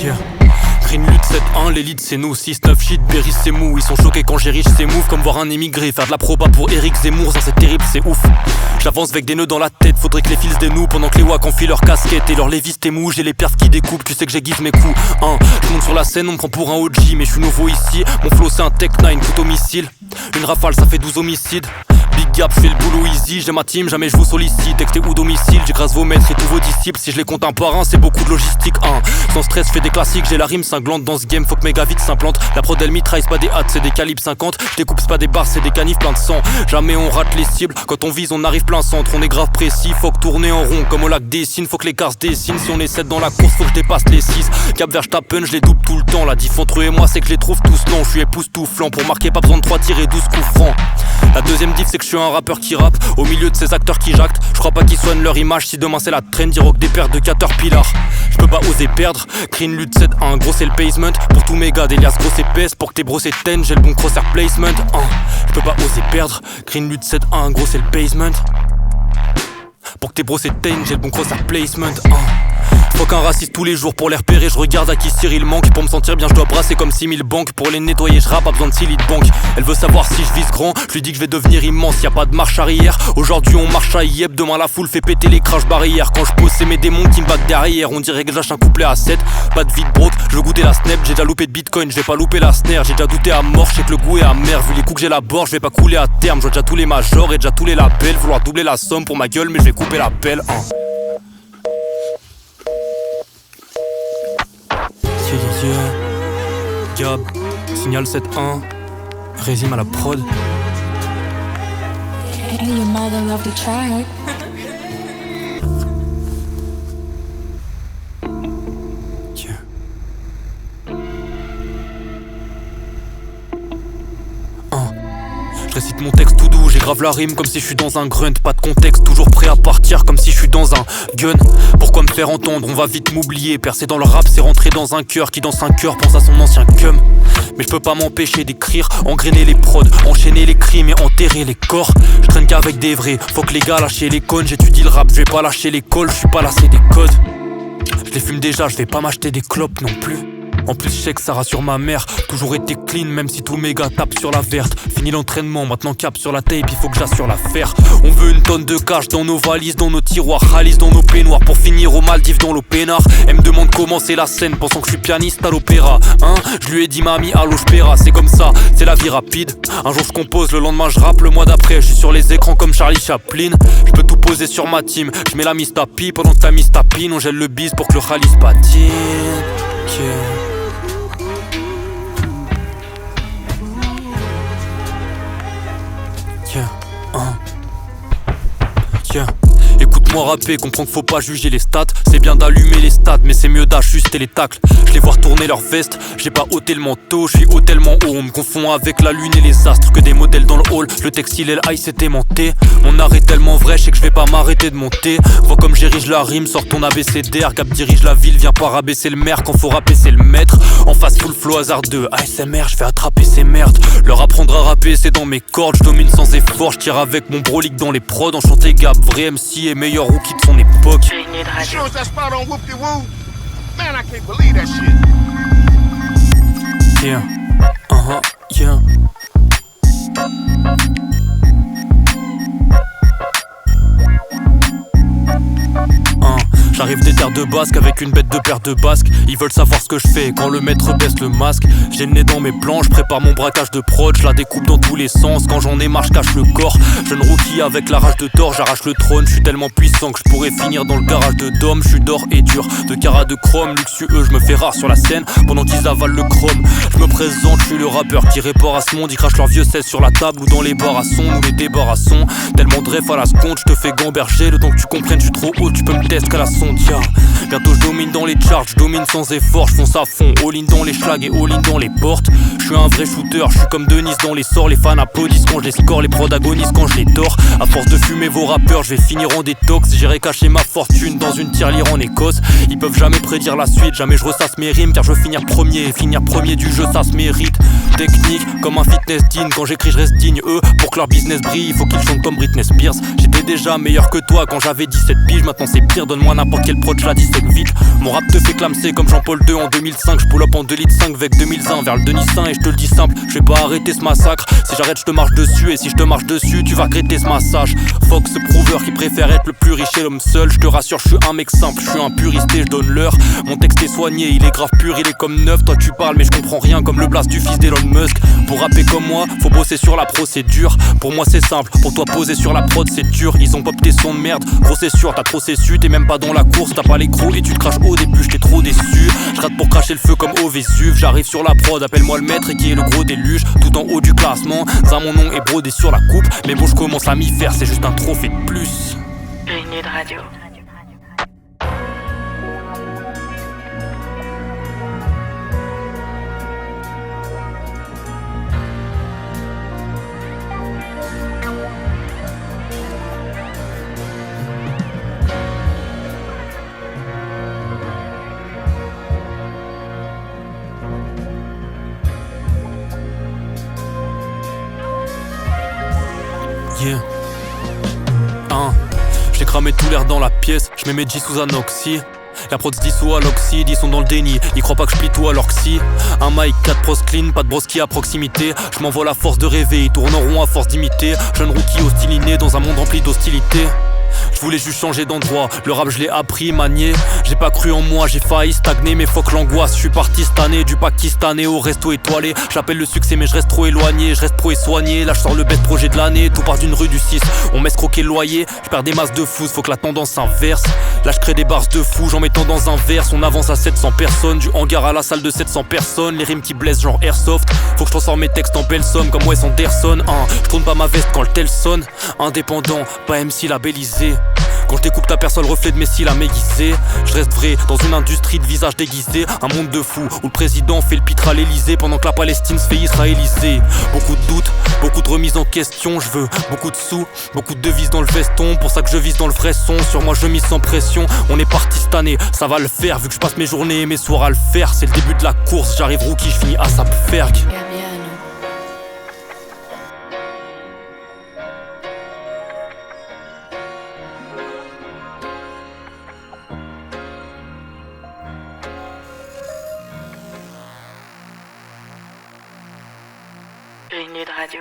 Yeah. Green lutte 7-1, l'élite c'est nous. 6-9 shit, Berry c'est mou. Ils sont choqués quand j'ai riche, c'est move. Comme voir un émigré faire de la proba pour Eric Zemmour. Ça c'est terrible, c'est ouf. J'avance avec des nœuds dans la tête, faudrait que les fils dénouent. Pendant que les wack enfilent leurs casquettes et leurs lévis t'es mou. J'ai les perfs qui découpent, tu sais que j'aiguise mes coups. Je monte sur la scène, on me prend pour un OG. Mais je suis nouveau ici, mon flow c'est un Tech 9, coup au missile. Une rafale ça fait 12 homicides. Big gap, je fais le boulot easy, j'ai ma team, jamais je vous sollicite. Textez ou domicile, j'écrase vos maîtres et tous vos disciples. Si je les compte un par un, c'est beaucoup de logistique. Sans stress, je fais des classiques, j'ai la rime cinglante. Dans ce game, faut que méga vite s'implante. La prod elle mitraille, c'est pas des hâtes, c'est des calibres 50. Je découpe, c'est pas des barres, c'est des canifs plein de sang. Jamais on rate les cibles, quand on vise, on arrive plein centre. On est grave précis, faut que tourner en rond comme au lac Dessine. Faut que les cars se dessinent, si on est 7 dans la course, faut que je dépasse les 6. Cap vers Stappen, je les double tout le temps. La diff entre eux et moi, c'est que je les trouve tous lents. Je suis époustouflant, pour marquer, pas besoin de 3 tirs et 12 coups francs. La deuxième diff, c'est que je suis un rappeur qui rappe au milieu de ces acteurs qui jactent. Je crois pas qu'ils soignent leur image. Si demain c'est la trendy rock des paires de Caterpillar. Je peux pas oser perdre. Green lutte 7-1, gros c'est le pavement. Pour tous mes gars, d'Elias gros épaisse. Pour que tes brossés ten, j'ai le bon crosshair placement. Je peux pas oser perdre. Green lutte 7-1, gros c'est le pavement. Pour que tes brossés ten, j'ai le bon crosshair placement. Faut qu'un raciste tous les jours pour les repérer. Je regarde à qui Cyril manque. Pour me sentir bien je dois brasser comme 6000 banques. Pour les nettoyer je rappe, pas besoin de 6 litres banque. Elle veut savoir si je vise grand. Je lui dis que je vais devenir immense, y a pas de marche arrière. Aujourd'hui on marche à Yep, demain la foule fait péter les crash barrières. Quand je pose c'est mes démons qui me battent derrière. On dirait que je lâche un couplet à 7. Pas de vide broke, je veux goûter la snap. J'ai déjà loupé de bitcoin, je vais pas louper la snare. J'ai déjà douté à mort, je sais que le goût est amer. Vu les coups que j'ai la bord, je vais pas couler à terme. Je vois déjà tous les majors et déjà tous les labels. Vouloir doubler la somme pour ma gueule mais je vais couper la pelle. Gab, signal 7-1, résime à la prod. And your mother love the track. Je récite mon texte tout doux, j'ai grave la rime comme si je suis dans un grunt. Pas de contexte, toujours prêt à partir comme si je suis dans un gun. Pourquoi me faire entendre, on va vite m'oublier. Percer dans le rap c'est rentrer dans un cœur qui dans 5 heures pense à son ancien cum. Mais je peux pas m'empêcher d'écrire, engrainer les prods, enchaîner les crimes et enterrer les corps. Je traîne qu'avec des vrais, faut que les gars lâchent les connes. J'étudie le rap, je vais pas lâcher l'école, je suis pas lassé des codes. Je les fume déjà, je vais pas m'acheter des clopes non plus. En plus je sais que ça rassure ma mère. Toujours été clean même si tous mes gars tapent sur la verte. Fini l'entraînement, maintenant cap sur la tape. Il faut que j'assure l'affaire. On veut une tonne de cash dans nos valises, dans nos tiroirs, Khalis dans nos peignoirs. Pour finir aux Maldives dans l'Opénard. Elle me demande comment c'est la scène, pensant que je suis pianiste à l'opéra. Je lui ai dit mamie allo j'péra. C'est comme ça, c'est la vie rapide. Un jour je compose, le lendemain je rappe. Le mois d'après je suis sur les écrans comme Charlie Chaplin. Je peux tout poser sur ma team. Je mets la mise tapis pendant que ta mise tapine. On gèle le bise pour que le Khalis patine. Écoute-moi rapper, comprends qu'il faut pas juger les stats. C'est bien d'allumer les stats, mais c'est mieux d'ajuster les tacles. Je les vois retourner leur veste, j'ai pas ôté le manteau. Je suis haut tellement haut, on me confond avec la lune et les astres. Que des modèles dans le hall, le textile et le high c'est aimanté. Mon art est tellement vrai, je sais que je vais pas m'arrêter de monter. Vois comme j'érige la rime, sors ton ABCDR. Gap dirige la ville, viens pas rabaisser le maire. Quand faut rapper c'est le maître. En face full flow hasardeux, ASMR, je vais attraper ces merdes. Leur apprendre à rapper c'est dans mes cordes. Je domine sans effort, je tire avec mon brolique dans les prods. Enchanté Gab, vrai MC et meilleur rookie de son époque. Yeah, yeah. J'arrive des terres de basque avec une bête de paire de basques. Ils veulent savoir ce que je fais quand le maître baisse le masque. J'ai le nez dans mes plans, je prépare mon braquage de prod. Je la découpe dans tous les sens, quand j'en ai marre je cache le corps. Jeune rookie avec la rage de Thor, j'arrache le trône. Je suis tellement puissant que je pourrais finir dans le garage de Dom. Je suis d'or et dur, de carats de chrome. Luxueux, je me fais rare sur la scène pendant qu'ils avalent le chrome. Je me présente, je suis le rappeur qui répare à ce monde. Ils crachent leur vieux 16 sur la table ou dans les bars à son ou les débarrassons. Tellement de ref à la seconde, je te fais gamberger. Le temps que tu comprennes, je suis trop haut, tu peux me tester qu'à la sonde. Bientôt je domine dans les charts, je domine sans effort, je fonce à fond, all in dans les schlags et all in dans les portes. Je suis un vrai shooter, je suis comme Denis dans les sorts. Les fans applaudissent quand je les score, les protagonistes quand je les dors. À force de fumer vos rappeurs, je vais finir en détox. J'irai cacher ma fortune dans une tirelire en Écosse. Ils peuvent jamais prédire la suite, jamais je ressasse mes rimes. Car je veux finir premier du jeu ça se mérite. Technique comme un fitness digne, quand j'écris je reste digne. Eux, pour que leur business brille, il faut qu'ils chantent comme Britney Spears. J'étais déjà meilleur que toi quand j'avais 17 piges, maintenant c'est pire, donne-moi n'importe quel prod, je la dissèque vite. Mon rap te fait clamser comme Jean-Paul II en 2005. Je pull up en 2 litres 5 avec 2001 vers le Denis Saint. Et je te le dis simple, je vais pas arrêter ce massacre. Si j'arrête je te marche dessus, et si je te marche dessus tu vas regretter ce massage. Fuck ce prouveur qui préfère être le plus riche et l'homme seul. Je te rassure, je suis un mec simple, je suis un puriste et je donne l'heure. Mon texte est soigné, il est grave pur, il est comme neuf. Toi tu parles mais je comprends rien, comme le blast du fils d'Elon Musk. Pour rapper comme moi, faut bosser sur la procédure. Pour moi c'est simple, pour toi poser sur la prod c'est dur. Ils ont pop tes sons de merde, gros c'est sûr, t'as trop sécu. T'es même pas dans la course, t'as pas les crocs et tu te craches au début, j'étais trop déçu. Je rate pour cracher le feu comme au Vésuve. J'arrive sur la prod, appelle-moi le maître et qui est le gros déluge. Tout en haut du classement, ça mon nom est brodé sur la coupe. Mais bon je commence à m'y faire, c'est juste un trophée de plus. Une nuit de radio. Yeah. J'ai cramé tout l'air dans la pièce, je mets mes G sous un oxy. La prod se dissout à l'oxyde, ils sont dans le déni, ils croient pas que je plie tout à leur psy. Un mic, 4 pros clean, pas de broski à proximité. Je m'envoie la force de rêver, ils tournent en rond à force d'imiter. Jeune rookie hostiliné dans un monde rempli d'hostilité. Je voulais juste changer d'endroit, le rap je l'ai appris, manié. J'ai pas cru en moi, j'ai failli stagner, mais fuck l'angoisse. Je suis parti cette année, du Pakistanais au resto étoilé. J'appelle le succès mais je reste trop éloigné, je reste pro et soigné. Là je sors le best projet de l'année, tout part d'une rue du 6. On m'escroquait le loyer, je perds des masses de fous, faut que la tendance s'inverse. Là je crée des bars de fous, j'en mettant dans un verse. On avance à 700 personnes, du hangar à la salle de 700 personnes. Les rimes qui blessent genre airsoft, faut que je transforme mes textes en belle somme comme Wes Anderson. Je tourne pas ma veste quand le tel sonne. Indépendant, pas MC labellisé. Quand je découpe t'aperçois le reflet de mes cils à m'aiguiser. Je reste vrai dans une industrie de visages déguisés. Un monde de fous où le président fait le pitre à l'Elysée pendant que la Palestine se fait israéliser. Beaucoup de doutes, beaucoup de remises en question. Je veux beaucoup de sous, beaucoup de devises dans le veston. Pour ça que je vise dans le vrai son. Sur moi je mise sans pression. On est parti cette année, ça va le faire. Vu que je passe mes journées et mes soirs à le faire. C'est le début de la course, j'arrive rookie, je finis à Sapferg. Une nuit de radio.